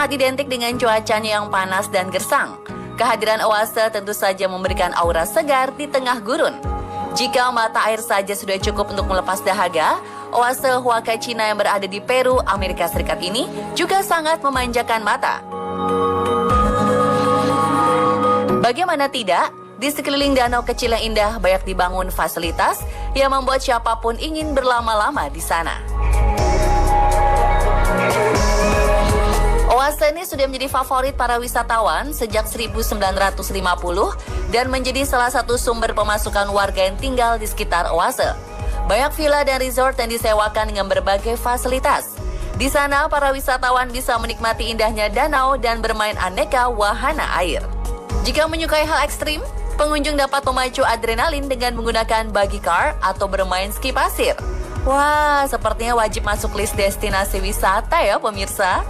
sangat identik dengan cuacanya yang panas dan gersang. Kehadiran oase tentu saja memberikan aura segar di tengah gurun. Jika mata air saja sudah cukup untuk melepas dahaga, oase Huacachina yang berada di Peru, Amerika Serikat ini juga sangat memanjakan mata. Bagaimana tidak, di sekeliling danau kecil yang indah banyak dibangun fasilitas yang membuat siapapun ingin berlama-lama di sana. Oase ini sudah menjadi favorit para wisatawan sejak 1950 dan menjadi salah satu sumber pemasukan warga yang tinggal di sekitar oase. Banyak villa dan resort yang disewakan dengan berbagai fasilitas. Di sana, para wisatawan bisa menikmati indahnya danau dan bermain aneka wahana air. Jika menyukai hal ekstrim, pengunjung dapat memacu adrenalin dengan menggunakan buggy car atau bermain ski pasir. Wah, sepertinya wajib masuk list destinasi wisata ya pemirsa.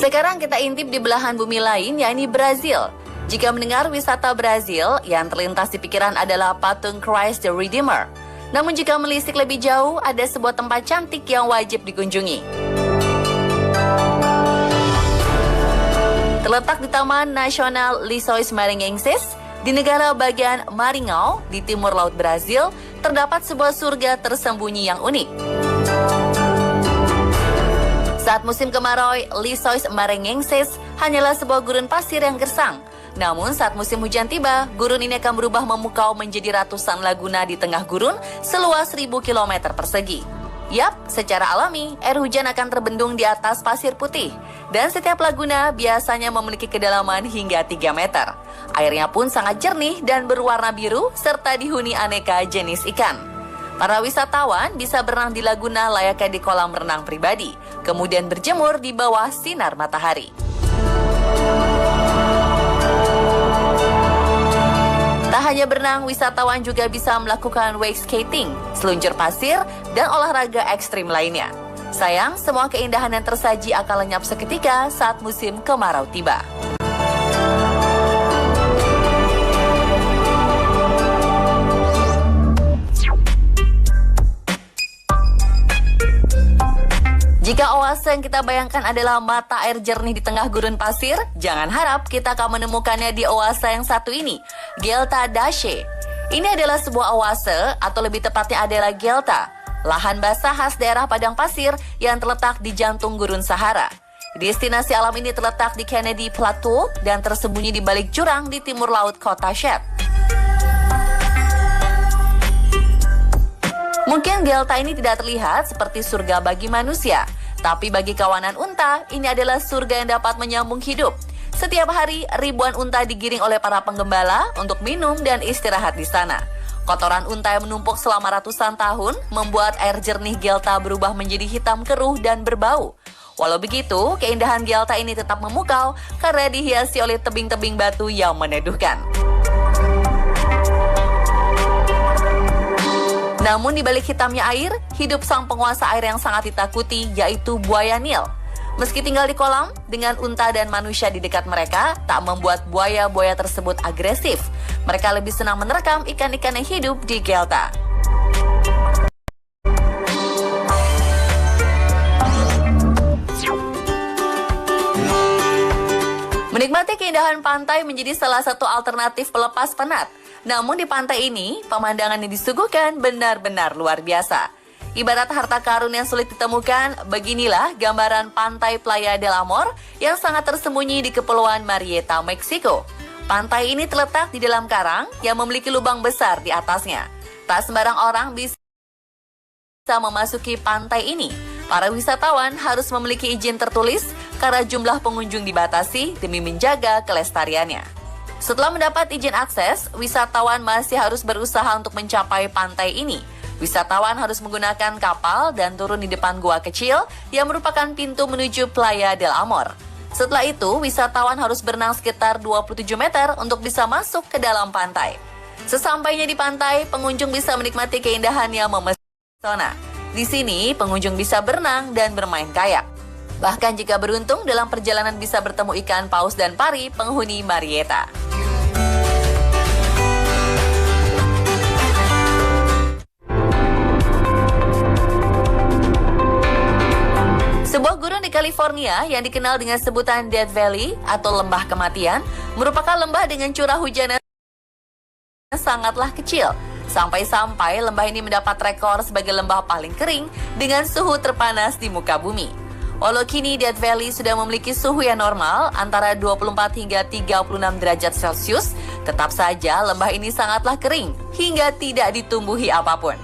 Sekarang kita intip di belahan bumi lain, yakni Brazil. Jika mendengar wisata Brazil, yang terlintas di pikiran adalah patung Christ the Redeemer. Namun jika melisik lebih jauh, ada sebuah tempat cantik yang wajib dikunjungi. Terletak di Taman Nasional Lençóis Maranhenses, di negara bagian Maranhão, di timur laut Brazil, terdapat sebuah surga tersembunyi yang unik. Saat musim kemarau, Lençóis Maranhenses hanyalah sebuah gurun pasir yang gersang. Namun saat musim hujan tiba, gurun ini akan berubah memukau menjadi ratusan laguna di tengah gurun seluas 1000 km persegi. Yap, secara alami, air hujan akan terbendung di atas pasir putih. Dan setiap laguna biasanya memiliki kedalaman hingga 3 meter. Airnya pun sangat jernih dan berwarna biru serta dihuni aneka jenis ikan. Para wisatawan bisa berenang di laguna layaknya di kolam renang pribadi, kemudian berjemur di bawah sinar matahari. Tak hanya berenang, wisatawan juga bisa melakukan wake skating, seluncur pasir, dan olahraga ekstrim lainnya. Sayang, semua keindahan yang tersaji akan lenyap seketika saat musim kemarau tiba. Jika oase yang kita bayangkan adalah mata air jernih di tengah gurun pasir, jangan harap kita akan menemukannya di oase yang satu ini, Gelta Dache. Ini adalah sebuah oase, atau lebih tepatnya adalah gelta, lahan basah khas daerah padang pasir yang terletak di jantung gurun Sahara. Destinasi alam ini terletak di Kennedy Plateau dan tersembunyi di balik jurang di timur laut kota Shet. Mungkin gelta ini tidak terlihat seperti surga bagi manusia, tapi bagi kawanan unta, ini adalah surga yang dapat menyambung hidup. Setiap hari, ribuan unta digiring oleh para penggembala untuk minum dan istirahat di sana. Kotoran unta yang menumpuk selama ratusan tahun membuat air jernih gelta berubah menjadi hitam keruh dan berbau. Walau begitu, keindahan gelta ini tetap memukau karena dihiasi oleh tebing-tebing batu yang meneduhkan. Namun di balik hitamnya air, hidup sang penguasa air yang sangat ditakuti, yaitu buaya Nil. Meski tinggal di kolam, dengan unta dan manusia di dekat mereka, tak membuat buaya-buaya tersebut agresif. Mereka lebih senang menerkam ikan-ikan yang hidup di gelta. Menikmati keindahan pantai menjadi salah satu alternatif pelepas penat. Namun di pantai ini, pemandangan yang disuguhkan benar-benar luar biasa. Ibarat harta karun yang sulit ditemukan, beginilah gambaran pantai Playa del Amor yang sangat tersembunyi di Kepulauan Marieta, Meksiko. Pantai ini terletak di dalam karang yang memiliki lubang besar di atasnya. Tak sembarang orang bisa memasuki pantai ini. Para wisatawan harus memiliki izin tertulis karena jumlah pengunjung dibatasi demi menjaga kelestariannya. Setelah mendapat izin akses, wisatawan masih harus berusaha untuk mencapai pantai ini. Wisatawan harus menggunakan kapal dan turun di depan gua kecil yang merupakan pintu menuju Playa del Amor. Setelah itu, wisatawan harus berenang sekitar 27 meter untuk bisa masuk ke dalam pantai. Sesampainya di pantai, pengunjung bisa menikmati keindahan yang memesona. Di sini, pengunjung bisa berenang dan bermain kayak. Bahkan jika beruntung, dalam perjalanan bisa bertemu ikan paus dan pari penghuni Marieta. Sebuah gurun di California yang dikenal dengan sebutan Death Valley atau lembah kematian merupakan lembah dengan curah hujan yang sangatlah kecil. Sampai-sampai lembah ini mendapat rekor sebagai lembah paling kering dengan suhu terpanas di muka bumi. Walau kini Death Valley sudah memiliki suhu yang normal antara 24 hingga 36 derajat Celcius, tetap saja lembah ini sangatlah kering hingga tidak ditumbuhi apapun.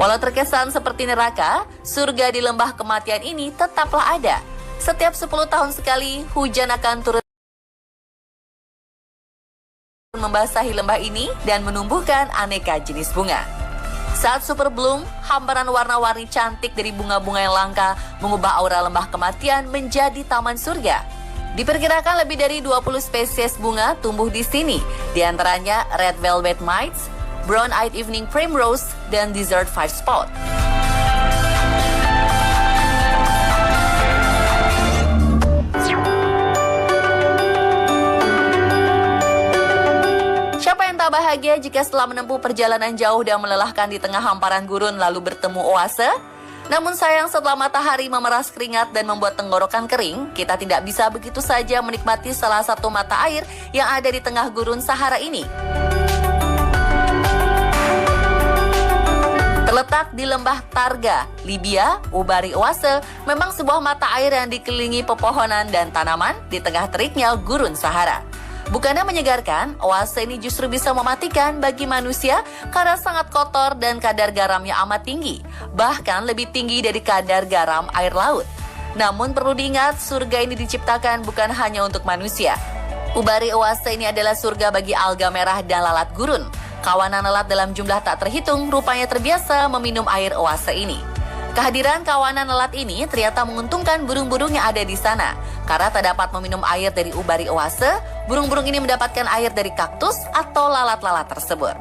Walau terkesan seperti neraka, surga di lembah kematian ini tetaplah ada. Setiap 10 tahun sekali, hujan akan turun membasahi lembah ini dan menumbuhkan aneka jenis bunga. Saat super bloom, hamparan warna-warni cantik dari bunga-bunga yang langka mengubah aura lembah kematian menjadi taman surga. Diperkirakan lebih dari 20 spesies bunga tumbuh di sini, di antaranya Red Velvet Mites, Brown-Eyed Evening Primrose, dan Desert Five Spot. Siapa yang tak bahagia jika setelah menempuh perjalanan jauh dan melelahkan di tengah hamparan gurun lalu bertemu oase? Namun sayang setelah matahari memeras keringat dan membuat tenggorokan kering, kita tidak bisa begitu saja menikmati salah satu mata air yang ada di tengah gurun Sahara ini. Terletak di lembah Targa, Libya, Ubari Oase memang sebuah mata air yang dikelilingi pepohonan dan tanaman di tengah teriknya gurun Sahara. Bukannya menyegarkan, oase ini justru bisa mematikan bagi manusia karena sangat kotor dan kadar garamnya amat tinggi, bahkan lebih tinggi dari kadar garam air laut. Namun perlu diingat, surga ini diciptakan bukan hanya untuk manusia. Ubari Oase ini adalah surga bagi alga merah dan lalat gurun. Kawanan lalat dalam jumlah tak terhitung rupanya terbiasa meminum air oase ini. Kehadiran kawanan lalat ini ternyata menguntungkan burung-burung yang ada di sana. Karena tak dapat meminum air dari Ubari Oase, burung-burung ini mendapatkan air dari kaktus atau lalat-lalat tersebut.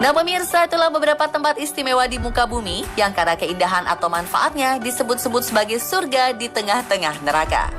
Nah pemirsa, itulah beberapa tempat istimewa di muka bumi yang karena keindahan atau manfaatnya disebut-sebut sebagai surga di tengah-tengah neraka.